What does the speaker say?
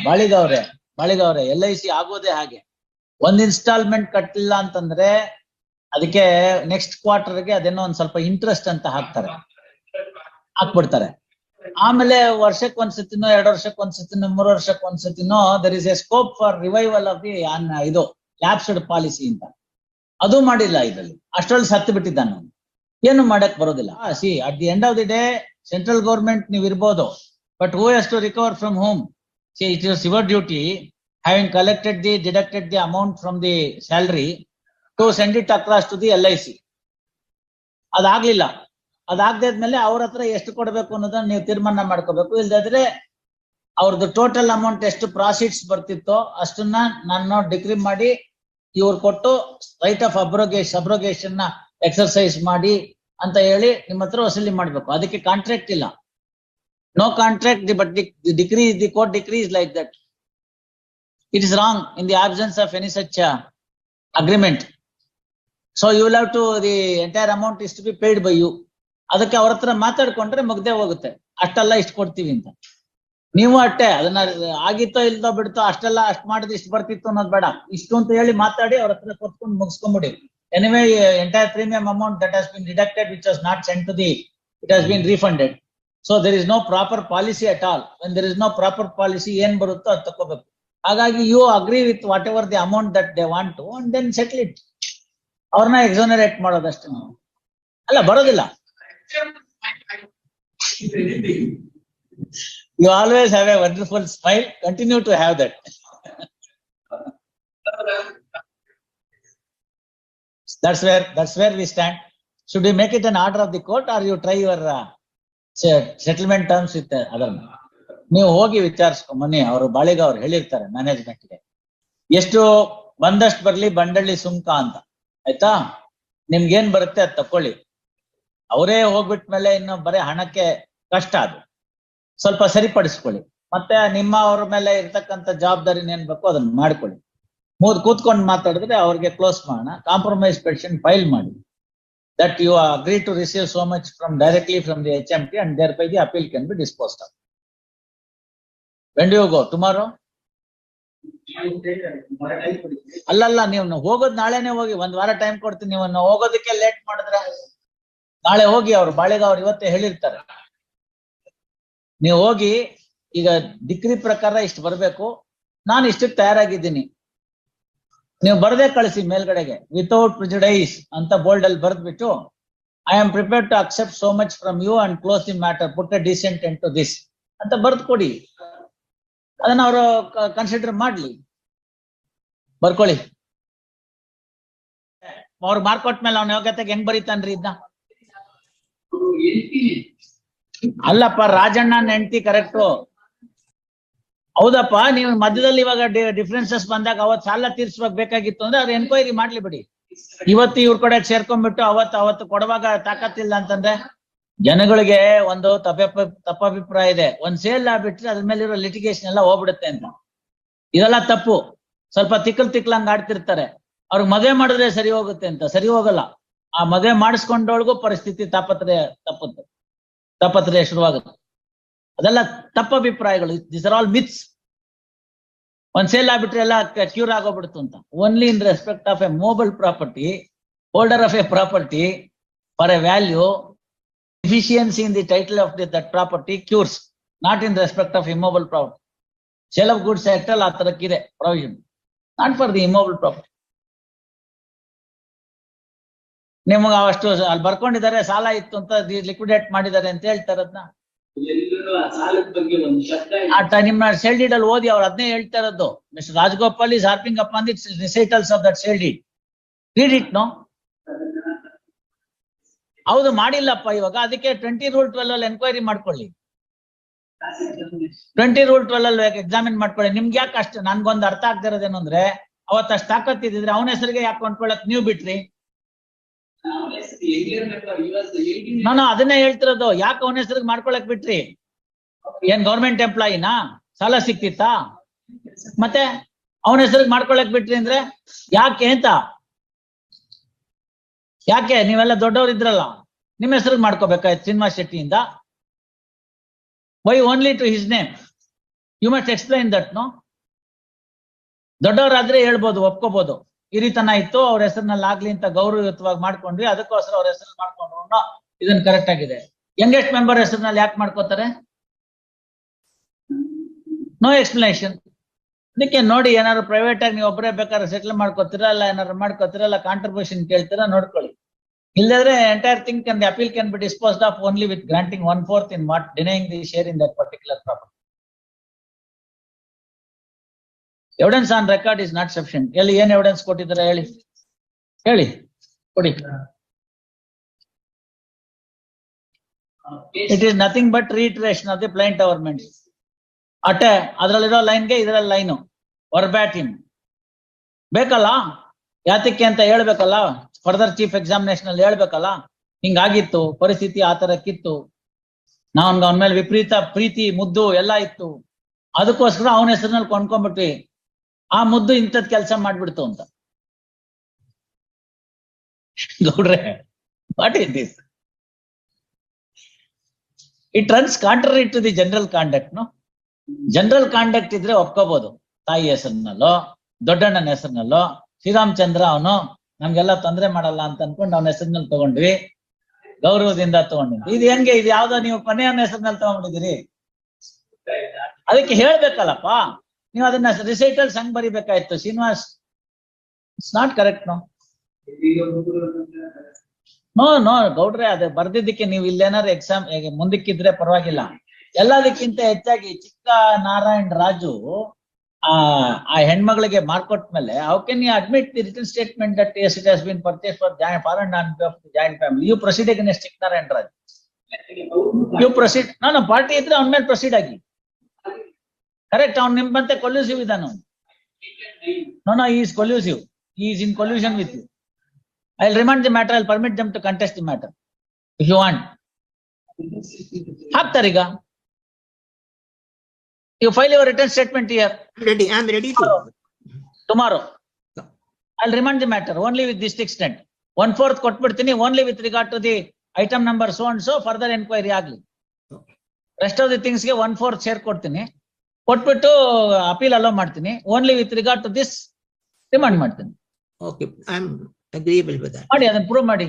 ಬಾಳಿಗವ್ರೆ LIC ಆಗೋದೇ ಹಾಗೆ. ಒಂದ್ ಇನ್ಸ್ಟಾಲ್ಮೆಂಟ್ ಕಟ್ಟಿಲ್ಲ ಅಂತಂದ್ರೆ ಅದಕ್ಕೆ ನೆಕ್ಸ್ಟ್ ಕ್ವಾರ್ಟರ್ಗೆ ಅದೇನೋ ಒಂದ್ ಸ್ವಲ್ಪ ಇಂಟ್ರೆಸ್ಟ್ ಅಂತ ಹಾಕ್ಬಿಡ್ತಾರೆ. ಆಮೇಲೆ ವರ್ಷಕ್ಕೆ ಒಂದ್ಸತಿನೋ 2 ವರ್ಷಕ್ಕೆ ಒಂದ್ಸತಿನೋ 3 ವರ್ಷಕ್ಕೆ ಒಂದ್ಸತಿನೋ there is a scope for revival of the ಇದು ಲ್ಯಾಪ್ಸ್ಡ್ ಪಾಲಿಸಿ ಅಂತ. ಅದು ಮಾಡಿಲ್ಲ ಇದ್ರಲ್ಲಿ. ಅಷ್ಟ್ರಲ್ಲಿ ಸತ್ತು ಬಿಟ್ಟಿದ್ದಾನೆ. ಏನು ಮಾಡಕ್ ಬರೋದಿಲ್ಲ. See at the end of the day central government ನೀವು ಇರ್ಬೋದು, but who has to recover from whom? See it is your duty, having deducted the amount from the salary, to send it across to the LIC. ಅದಾಗ್ಲಿಲ್ಲ. ಅದಾಗದ್ಮೇಲೆ ಅವ್ರ ಹತ್ರ ಎಷ್ಟು ಕೊಡ್ಬೇಕು ಅನ್ನೋದನ್ನ ನೀವು ತೀರ್ಮಾನ ಮಾಡ್ಕೋಬೇಕು. ಇಲ್ದಾದ್ರೆ ಅವ್ರದ್ದು ಟೋಟಲ್ ಅಮೌಂಟ್ ಎಷ್ಟು ಪ್ರಾಸಿಡ್ಸ್ ಬರ್ತಿತ್ತೋ ಅಷ್ಟನ್ನ ನಾನು ಡಿಕ್ರಿ ಮಾಡಿ ಇವ್ರು ಕೊಟ್ಟು ರೈಟ್ ಆಫ್ ಅಬ್ರೋಗೇಷನ್ ನ ಎಕ್ಸರ್ಸೈಸ್ ಮಾಡಿ ಅಂತ ಹೇಳಿ ನಿಮ್ಮ ಹತ್ರ ವಸೂಲಿ ಮಾಡ್ಬೇಕು. ಅದಕ್ಕೆ ಕಾಂಟ್ರಾಕ್ಟ್ ಇಲ್ಲ. No contract, but the court decree is like that. It is wrong in the absence of any such agreement. So you will have to, the entire amount is to be paid by you. ಅದಕ್ಕೆ ಅವ್ರ ಹತ್ರ ಮಾತಾಡ್ಕೊಂಡ್ರೆ ಮುಗ್ದೇ ಹೋಗುತ್ತೆ. ಅಷ್ಟೆಲ್ಲ ಇಷ್ಟು ಕೊಡ್ತೀವಿ ಅಂತ. ನೀವು ಅಷ್ಟೇ ಅದನ್ನ ಆಗಿತ್ತೋ ಇಲ್ದೋ ಬಿಡ್ತೋ ಅಷ್ಟೆಲ್ಲ ಅಷ್ಟು ಮಾಡಿದ್ರೆ ಇಷ್ಟು ಬರ್ತಿತ್ತು ಅನ್ನೋದು ಬೇಡ. ಇಷ್ಟು ಅಂತ ಹೇಳಿ ಮಾತಾಡಿ ಅವ್ರ ಹತ್ರ ಕೊಟ್ಕೊಂಡು ಮುಗಿಸ್ಕೊಂಡ್ಬಿಡಿ. Anyway, entire premium amount that has been deducted, which was not sent to it has been refunded. So there is no proper policy at all. When there is no proper policy, ಏನ್ ಬರುತ್ತೋ ಅದು ತಗೋಬೇಕು. ಹಾಗಾಗಿ you agree with whatever the amount that they want to and then settle it. ಅವ್ರನ್ನ exonerate ಮಾಡೋದಷ್ಟೇ. ಅಲ್ಲ ಬರೋದಿಲ್ಲ. You always have a wonderful smile. Continue to have that. That's where we stand. Should we make it an order of the court or you try your settlement terms with other? ನೀವು ಹೋಗಿ ವಿಚಾರಿಸ್ಕೊ ಬನ್ನಿ. ಅವರು ಬಾಳಿಗವ್ರು ಹೇಳಿರ್ತಾರೆ ಮ್ಯಾನೇಜ್ಮೆಂಟ್ಗೆ, ಎಷ್ಟು ಬಂದಷ್ಟು ಬರ್ಲಿ ಬಂಡಳ್ಳಿ ಸುಂಕ ಅಂತ. ಆಯ್ತಾ? ನಿಮ್ಗೇನ್ ಬರುತ್ತೆ ಅದ್ ತಕೊಳ್ಳಿ. ಅವರೇ ಹೋಗ್ಬಿಟ್ಮೇಲೆ ಇನ್ನು ಬರೀ ಹಣಕ್ಕೆ ಕಷ್ಟ. ಅದು ಸ್ವಲ್ಪ ಸರಿಪಡಿಸ್ಕೊಳ್ಳಿ. ಮತ್ತೆ ನಿಮ್ಮ ಅವ್ರ ಮೇಲೆ ಇರ್ತಕ್ಕಂಥ ಜವಾಬ್ದಾರಿ ಏನ್ ಬೇಕೋ ಅದನ್ನ ಮಾಡ್ಕೊಳ್ಳಿ. ಕೂತ್ಕೊಂಡು ಮಾತಾಡಿದ್ರೆ ಅವ್ರಿಗೆ ಕ್ಲೋಸ್ ಮಾಡೋಣ. ಕಾಂಪ್ರಮೈಸ್ ಪೆಟಿಷನ್ ಫೈಲ್ ಮಾಡಿ. That you agree to receive so much from directly from the HMT and thereby the appeal can be disposed of. When do you go? Tomorrow? ಅಲ್ಲಲ್ಲ, ನೀವು ಹೋಗೋದು ನಾಳೆನೆ ಹೋಗಿ. 1 ವಾರ ಟೈಮ್ ಕೊಡ್ತೀನಿ. ನೀವು ಹೋಗೋದಕ್ಕೆ ಲೇಟ್ ಮಾಡಿದ್ರೆ ನಾಳೆ ಹೋಗಿ. ಅವ್ರು ಬಾಳಿಗವ್ರು ಇವತ್ತೇ ಹೇಳಿರ್ತಾರೆ. ನೀವು ಹೋಗಿ, ಈಗ ಡಿಗ್ರಿ ಪ್ರಕಾರ ಇಷ್ಟು ಬರ್ಬೇಕು, ನಾನು ಇಷ್ಟಕ್ಕೆ ತಯಾರಾಗಿದ್ದೀನಿ, ನೀವು ಬರದೇ ಕಳಿಸಿ ಮೇಲ್ಗಡೆಗೆ ವಿತೌಟ್ ಪ್ರಿಜುಡೈಸ್ ಅಂತ ಬೋಲ್ಡ್ ಅಲ್ಲಿ ಬರ್ದ್ಬಿಟ್ಟು I am prepared to accept so much from you and close the matter, put a decent end to this ಅಂತ ಬರ್ದ್ ಕೊಡಿ. ಅದನ್ನ ಅವರು ಕನ್ಸಿಡರ್ ಮಾಡ್ಲಿ. ಬರ್ಕೊಳ್ಳಿ. ಅವ್ರು ಮಾರ್ಕೊಟ್ಮೇಲೆ ಅವ್ನ ಯೋಗ್ಯತೆಗೆ ಹೆಂಗ್ ಬರೀತಾನ್ರಿ ಇದನ್ನ? ಅಲ್ಲಪ್ಪ, ರಾಜಣ್ಣನ ಹೆಂಡತಿ ಕರೆಕ್ಟು. ಹೌದಪ್ಪ, ನೀವು ಮಧ್ಯದಲ್ಲಿ ಇವಾಗ ಡಿಫ್ರೆನ್ಸಸ್ ಬಂದಾಗ ಅವತ್ತು ಸಾಲ ತೀರ್ಸ್ಬೇಕಾಗಿತ್ತು ಅಂದ್ರೆ ಅದು ಎನ್ಕ್ವೈರಿ ಮಾಡ್ಲಿ ಬಿಡಿ. ಇವತ್ತು ಇವ್ರ ಕಡೆ ಸೇರ್ಕೊಂಡ್ಬಿಟ್ಟು ಅವತ್ತು ಕೊಡುವಾಗ ತಾಕತ್ತಿಲ್ಲ ಅಂತಂದ್ರೆ ಜನಗಳಿಗೆ ಒಂದು ತಪ್ಪಾಭಿಪ್ರಾಯ ಇದೆ. ಒಂದ್ ಸೇಲ್ ಆಗ್ಬಿಟ್ರೆ ಅದ್ರ ಮೇಲೆ ಇರೋ ಲಿಟಿಗೇಷನ್ ಎಲ್ಲ ಹೋಗ್ಬಿಡುತ್ತೆ ಅಂತ. ಇದೆಲ್ಲ ತಪ್ಪು. ಸ್ವಲ್ಪ ತಿಕ್ಕಲಂಗ್ ಆಡ್ತಿರ್ತಾರೆ. ಅವ್ರಿಗೆ ಮದುವೆ ಮಾಡಿದ್ರೆ ಸರಿ ಹೋಗುತ್ತೆ ಅಂತ. ಸರಿ ಹೋಗಲ್ಲ. ಆ ಮದುವೆ ಮಾಡಿಸ್ಕೊಂಡೊಳಗೂ ಪರಿಸ್ಥಿತಿ ತಾಪತ್ರಯ ಶುರುವಾಗುತ್ತೆ. ಅದೆಲ್ಲ ತಪ್ಪಭಿಪ್ರಾಯಗಳು. This are all myths. ಒಂದ್ ಸೇಲ್ ಆಗ್ಬಿಟ್ರೆ ಎಲ್ಲ ಕ್ಯೂರ್ ಆಗೋಗ್ಬಿಡ್ತು ಅಂತ. Only in respect of a movable property, holder of a property for a value, deficiency in the title of that property cures, not in respect of immobile property. Sale of goods act all ಆತರಕ್ಕಿದೆ provision, not for the immobile property. ನಿಮಗೆ ಅಷ್ಟು ಅಲ್ಲಿ ಬರ್ಕೊಂಡಿದ್ದಾರೆ, ಸಾಲ ಇತ್ತು ಅಂತ liquidate ಮಾಡಿದ್ದಾರೆ ಅಂತ ಹೇಳ್ತಾರೆ. ಅದನ್ನ ನಿಮ್ಮ ಸೇಲ್ ಡೀಡ್ ಅಲ್ಲಿ ಓದಿ, ಅವ್ರು ಅದನ್ನೇ ಹೇಳ್ತಾ ಇರೋದು. Mister Rajagopal is harping upon the recitals of that sale deed. Read it, no? ಹೌದು, ಮಾಡಿಲ್ಲಪ್ಪ ಇವಾಗ. ಅದಕ್ಕೆ 20 Rule 12 ಅಲ್ಲಿ ಎನ್ಕ್ವೈರಿ ಮಾಡ್ಕೊಳ್ಳಿ. 20 Rule 12 ಅಲ್ಲಿ ಎಕ್ಸಾಮಿನ್ ಮಾಡ್ಕೊಳ್ಳಿ. ನಿಮ್ಗೆ ಯಾಕೆ ಅಷ್ಟು? ನನ್ಗೊಂದು ಅರ್ಥ ಆಗ್ತಿರೋದೇನು ಅಂದ್ರೆ, ಅವತ್ತು ಅಷ್ಟು ತಾಕತ್ತಿದ್ರೆ ಅವನ ಹೆಸರಿಗೆ ಯಾಕೆ ಕೊಂಡ್ಕೊಳ್ಳಕ್ ನೀವು ಬಿಟ್ರಿ? ನಾನು ಅದನ್ನೇ ಹೇಳ್ತಿರೋದು. ಯಾಕೆ ಅವನ ಹೆಸರಿಗೆ ಮಾಡ್ಕೊಳಕ್ ಬಿಟ್ರಿ? ಏನ್ ಗೌರ್ಮೆಂಟ್ ಎಂಪ್ಲಾಯಿನಾ? ಸಾಲ ಸಿಕ್ತಿತ್ತಾ? ಮತ್ತೆ ಅವನ ಹೆಸರಿಗೆ ಮಾಡ್ಕೊಳಕ್ ಬಿಟ್ರಿ ಅಂದ್ರೆ ಯಾಕೆ ಅಂತ? ಯಾಕೆ? ನೀವೆಲ್ಲ ದೊಡ್ಡವ್ರು ಇದ್ರಲ್ಲ, ನಿಮ್ಮ ಹೆಸರಿಗೆ ಮಾಡ್ಕೋಬೇಕಾಯ್ತು ಶ್ರೀನಿವಾಸ್ ಶೆಟ್ಟಿಯಿಂದ. Why only to his name? You must explain that. No, ದೊಡ್ಡವರಾದ್ರೆ ಹೇಳ್ಬೋದು, ಒಪ್ಕೋಬಹುದು, ಈ ರೀತನ ಇತ್ತು, ಅವ್ರ ಹೆಸರಿನಲ್ಲಿ ಆಗ್ಲಿ ಅಂತ ಗೌರವಯುತವಾಗಿ ಮಾಡ್ಕೊಂಡ್ವಿ, ಅದಕ್ಕೋಸ್ಕರ ಅವ್ರ ಹೆಸರು ಮಾಡ್ಕೊಂಡ್ರು, ಇದನ್ನ ಕರೆಕ್ಟ್ ಆಗಿದೆ. ಯಂಗೆಸ್ಟ್ ಮೆಂಬರ್ ಹೆಸರಿನಲ್ಲಿ ಯಾಕೆ ಮಾಡ್ಕೋತಾರೆ? No explanation. ಅದಕ್ಕೆ ನೋಡಿ, ಏನಾದ್ರು ಪ್ರೈವೇಟ್ ಆಗಿ ನೀವು ಒಬ್ಬರೇ ಬೇಕಾದ್ರೆ ಸೆಟ್ಲ್ ಮಾಡ್ಕೋತೀರಾ, ಅಲ್ಲ ಏನಾದ್ರು ಮಾಡ್ಕೋತೀರಾ, ಅಲ್ಲ ಕಾಂಟ್ರಿಬ್ಯೂಷನ್ ಕೇಳ್ತೀರಾ, ನೋಡ್ಕೊಳ್ಳಿ. ಇಲ್ಲದ್ರೆ entire thing can the appeal can be disposed of only with granting 1/4 in what denying the share in that particular property. Evidence on record is not sufficient. ಎಲ್ಲಿ ಏನ್ ಎವಿಡೆನ್ಸ್ ಕೊಟ್ಟಿದ್ದಾರೆ ಹೇಳಿ, ಹೇಳಿ, ಕೊಡಿ. It is nothing but reiteration of the plaint averment. ಅಟ್ಟೆ ಅದ್ರಲ್ಲಿರೋ ಲೈನ್ಗೆ ಇದರಲ್ಲಿ ಲೈನು ವರ್ಬ್ಯಾಟಿಮ್ ಬೇಕಲ್ಲ, ಯಾತಕ್ಕೆ ಅಂತ ಹೇಳ್ಬೇಕಲ್ಲ, ಫರ್ದರ್ ಚೀಫ್ ಎಕ್ಸಾಮಿನೇಷನ್ ಅಲ್ಲಿ ಹೇಳ್ಬೇಕಲ್ಲ, ಹಿಂಗಾಗಿತ್ತು ಪರಿಸ್ಥಿತಿ, ಆ ತರಕ್ಕಿತ್ತು, ಅವನ ಮೇಲೆ ವಿಪರೀತ ಪ್ರೀತಿ ಮುದ್ದು ಎಲ್ಲ ಇತ್ತು, ಅದಕ್ಕೋಸ್ಕರ ಅವನ ಹೆಸರಿನಲ್ಲಿ ಕೊಂಡ್ಕೊಂಡ್ಬಿಟ್ವಿ, ಆ ಮುದ್ದು ಇಂಥದ್ ಕೆಲಸ ಮಾಡ್ಬಿಡ್ತು ಅಂತ. ಗೌಡ್ರೆ, what is this? It runs contrary to the general conduct. No, general conduct ಇದ್ರೆ ಒಪ್ಕೋಬಹುದು, ತಾಯಿ ಹೆಸರಿನಲ್ಲೋ ದೊಡ್ಡಣ್ಣನ ಹೆಸರಿನಲ್ಲೋ, ಶ್ರೀರಾಮಚಂದ್ರ ಅವನು ನಮ್ಗೆಲ್ಲ ತೊಂದರೆ ಮಾಡಲ್ಲ ಅಂತ ಅನ್ಕೊಂಡು ಅವನ ಹೆಸರಿನಲ್ಲಿ ತಗೊಂಡ್ವಿ, ಗೌರವದಿಂದ ತಗೊಂಡಿದ್ವಿ. ಇದು ಹೆಂಗೆ? ಇದು ಯಾವ್ದೋ ನೀವು ಕೊನೆಯವನ ಹೆಸರಿನಲ್ಲಿ ತಗೊಂಡಿದ್ದೀರಿ, ಅದಕ್ಕೆ ಹೇಳ್ಬೇಕಲ್ಲಪ್ಪ, ನೀವು ಅದನ್ನ ರಿಸೈಟಲ್ಸ್ ಹಂಗ್ ಬರಿಬೇಕಾಯ್ತು. Srinivas, it's not correct. No ಗೌಡ್ರೆ, ಅದು ಬರ್ದಿದ್ದಕ್ಕೆ ನೀವು ಇಲ್ಲೇನಾದ್ರು ಎಕ್ಸಾಮ್ ಮುಂದಕ್ಕಿದ್ರೆ ಪರವಾಗಿಲ್ಲ. ಎಲ್ಲದಕ್ಕಿಂತ ಹೆಚ್ಚಾಗಿ ಚಿಕ್ಕ ನಾರಾಯಣ್ ರಾಜು ಆ ಹೆಣ್ಮಗಳಿಗೆ ಮಾರ್ಕೊಟ್ಮೇಲೆ, how can you admit the written statement that yes it has been purchased for foreign and joint family? You proceed against ಚಿಕ್ಕ ನಾರಾಯಣ್ ರಾಜ್. You proceed. ನಾನು ಪಾರ್ಟಿ ಇದ್ರೆ ಅವನ ಮೇಲೆ ಪ್ರೊಸೀಡ್ ಆಗಿ. ಕರೆಕ್ಟ್, ಅವ್ನು ನಿಮ್ಮಂತೆ ಕೊಲ್ಯೂಸಿವ್ ಇದ್ದಾನು. No, he is collusive. He is in collusion with you. I'll remand the matter. I'll permit them to contest the matter if you want. ಹಾಕ್ತಾರೀಗ. You file your written statement here. I'm ready to. Tomorrow. I'll remand the matter only with this extent. 1/4 ಕೊಟ್ಬಿಡ್ತೀನಿ, only with regard to the item number so and so further enquiry ಆಗ್ಲಿ. Rest of the things ಗೆ 1/4 share ಕೊಡ್ತೀನಿ, ಕೊಟ್ಬಿಟ್ಟು appeal allow ಮಾಡ್ತೀನಿ, only with regard to this remand ಮಾಡ್ತೀನಿ. Okay, I'm agreeable with that. ಮಾಡಿ, ಅದನ್ನ prove ಮಾಡಿ.